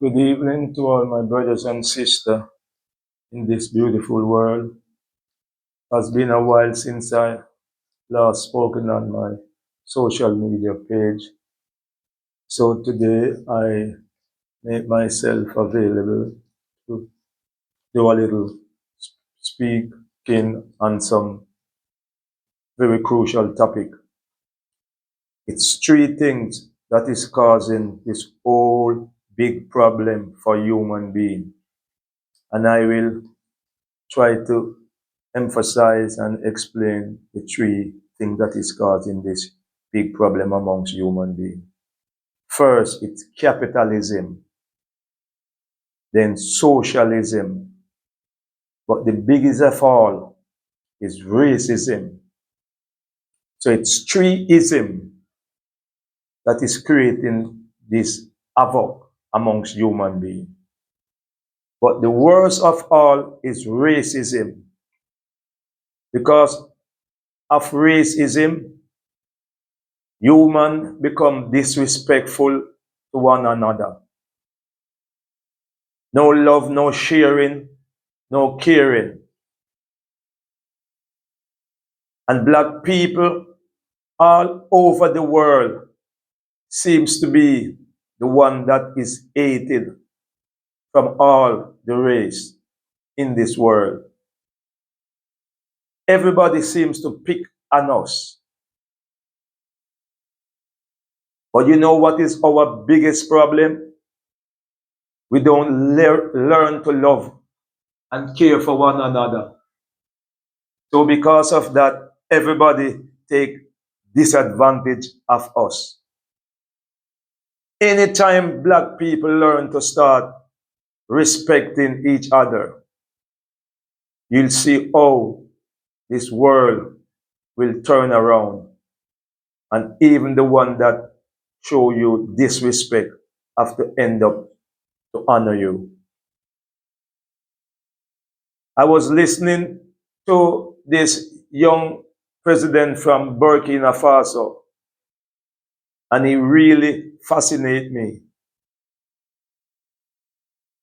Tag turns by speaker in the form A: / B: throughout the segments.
A: Good evening to all my brothers and sisters in this beautiful world. It has been a while since I last spoken on my social media page. So today I make myself available to do a little speaking on some very crucial topic. It's three things that is causing this whole big problem for human being. And I will try to emphasize and explain the three things that is causing this big problem amongst human beings. First, it's capitalism, then socialism, but the biggest of all is racism. So it's three isms that is creating this havoc amongst human beings. But the worst of all is racism. Because of racism, human become disrespectful to one another. No love, no sharing, no caring. And black people all over the world seems to be the one that is hated from all the race in this world. Everybody seems to pick on us. But you know what is our biggest problem? We don't learn to love and care for one another. So because of that, everybody take disadvantage of us. Anytime black people learn to start respecting each other, you'll see how this world will turn around. And even the one that show you disrespect have to end up to honor you. I was listening to this young president from Burkina Faso, and he really fascinates me.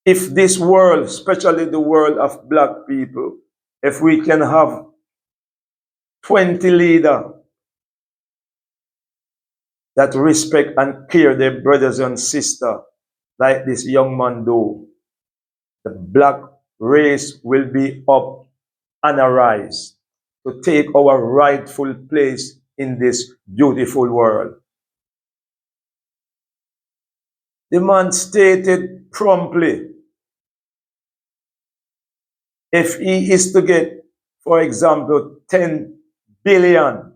A: If this world, especially the world of black people, if we can have 20 leaders that respect and care their brothers and sisters, like this young man do, the black race will be up and arise to take our rightful place in this beautiful world. The man stated promptly, if he is to get, for example, 10 billion,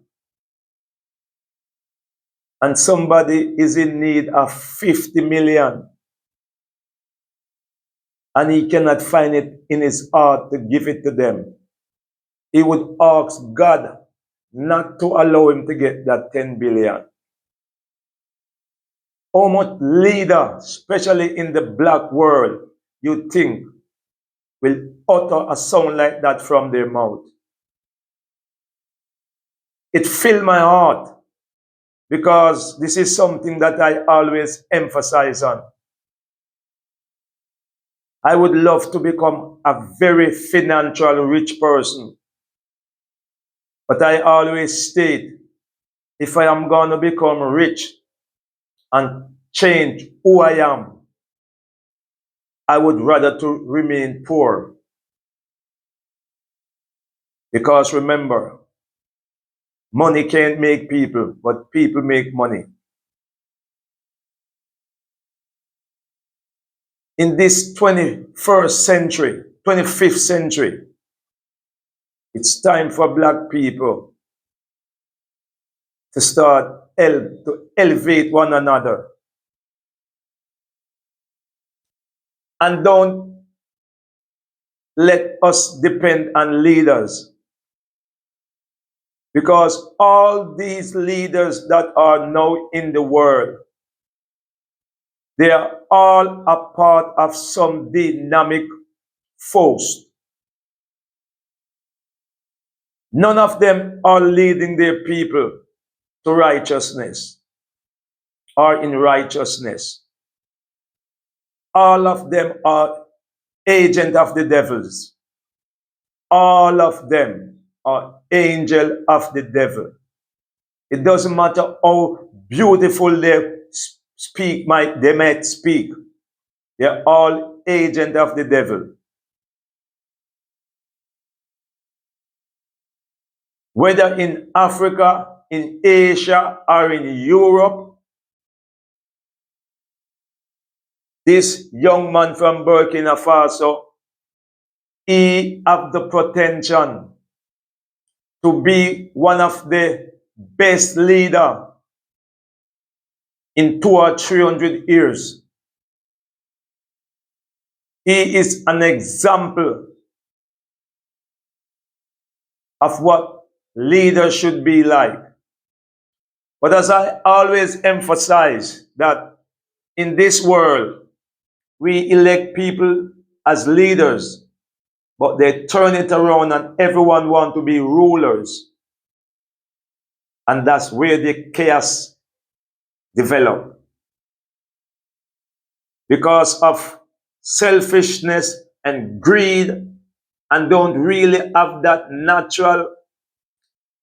A: and somebody is in need of 50 million, and he cannot find it in his heart to give it to them, he would ask God not to allow him to get that 10 billion. How much leader, especially in the black world, you think will utter a sound like that from their mouth? It filled my heart because this is something that I always emphasize on. I would love to become a very financial rich person. But I always state, if I am going to become rich and change who I am, I would rather to remain poor. Because remember, money can't make people, but people make money. In this 21st century, 25th century, it's time for black people to start to elevate one another. And don't let us depend on leaders. Because all these leaders that are now in the world, they are all a part of some dynamic force. None of them are leading their people to righteousness or in righteousness. all of them are agent of the devils. All of them are angel of the devil. It doesn't matter how beautiful they they might speak. They're all agent of the devil. Whether in Africa, in Asia, or in Europe, this young man from Burkina Faso, he have the potential to be one of the best leader in 200 or 300 years. He is an example of what leaders should be like. But as I always emphasize that in this world, we elect people as leaders, but they turn it around and everyone want to be rulers. And that's where the chaos develop. Because of selfishness and greed, and don't really have that natural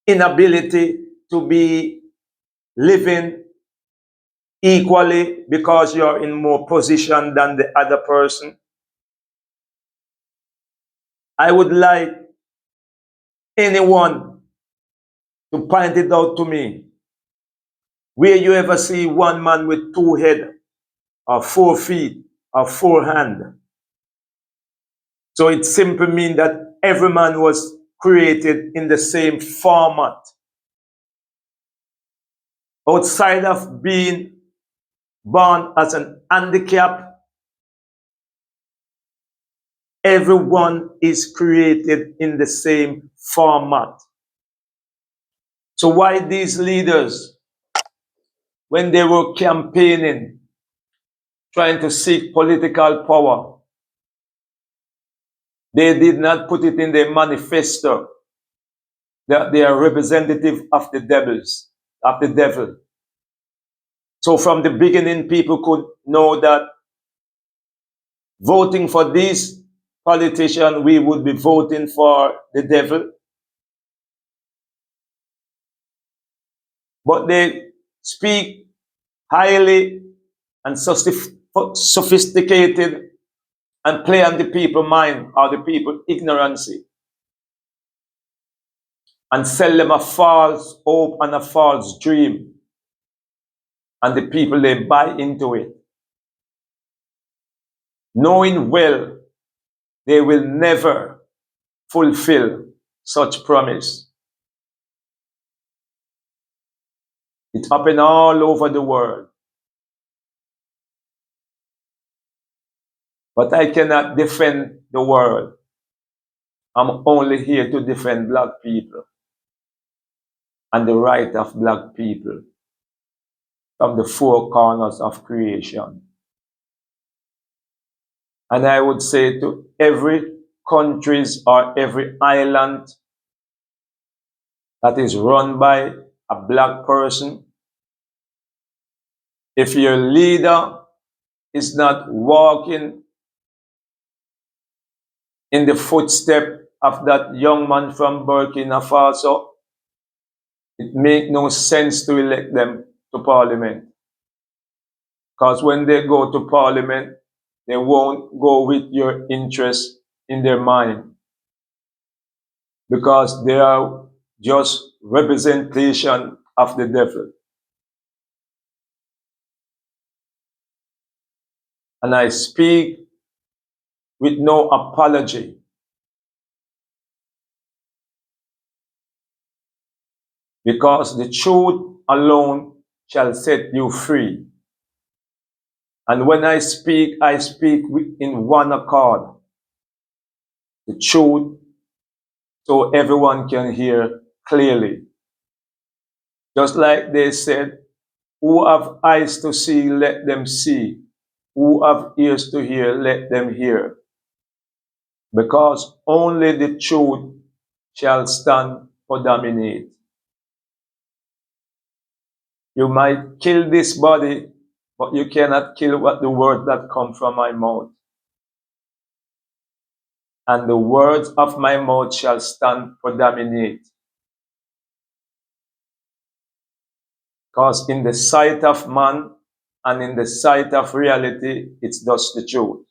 A: inability to be living equally because you're in more position than the other person. I would like anyone to point it out to me where you ever see one man with 2 heads or 4 feet or 4 hands. So it simply means that every man was created in the same format. Outside of being born as an handicap, everyone is created in the same format. So why these leaders, when they were campaigning, trying to seek political power, they did not put it in their manifesto that they are representative of the devil. So from the beginning, people could know that voting for this politician, we would be voting for the devil. But they speak highly and sophisticated and play on the people's mind or the people's ignorance and sell them a false hope and a false dream. And the people, they buy into it, knowing well they will never fulfill such promise. It happened all over the world. But I cannot defend the world. I'm only here to defend black people and the right of black people from the 4 corners of creation. And I would say to every countries or every island that is run by a black person, if your leader is not walking in the footstep of that young man from Burkina Faso, it makes no sense to elect them to parliament. Because when they go to parliament, they won't go with your interest in their mind. Because they are just representation of the devil. And I speak with no apology. Because the truth alone shall set you free. And when I speak in one accord. The truth, so everyone can hear clearly. Just like they said, who have eyes to see, let them see. Who have ears to hear, let them hear. Because only the truth shall stand or dominate. You might kill this body, but you cannot kill what the word that come from my mouth. And the words of my mouth shall stand predominate. Because in the sight of man and in the sight of reality, it's just the truth.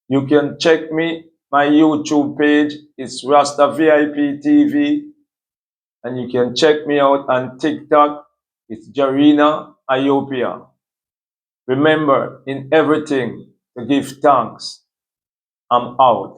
A: You can check me. My YouTube page is Rasta VIP TV. And you can check me out on TikTok. It's Jarina Ayopia. Remember, in everything, to give thanks. I'm out.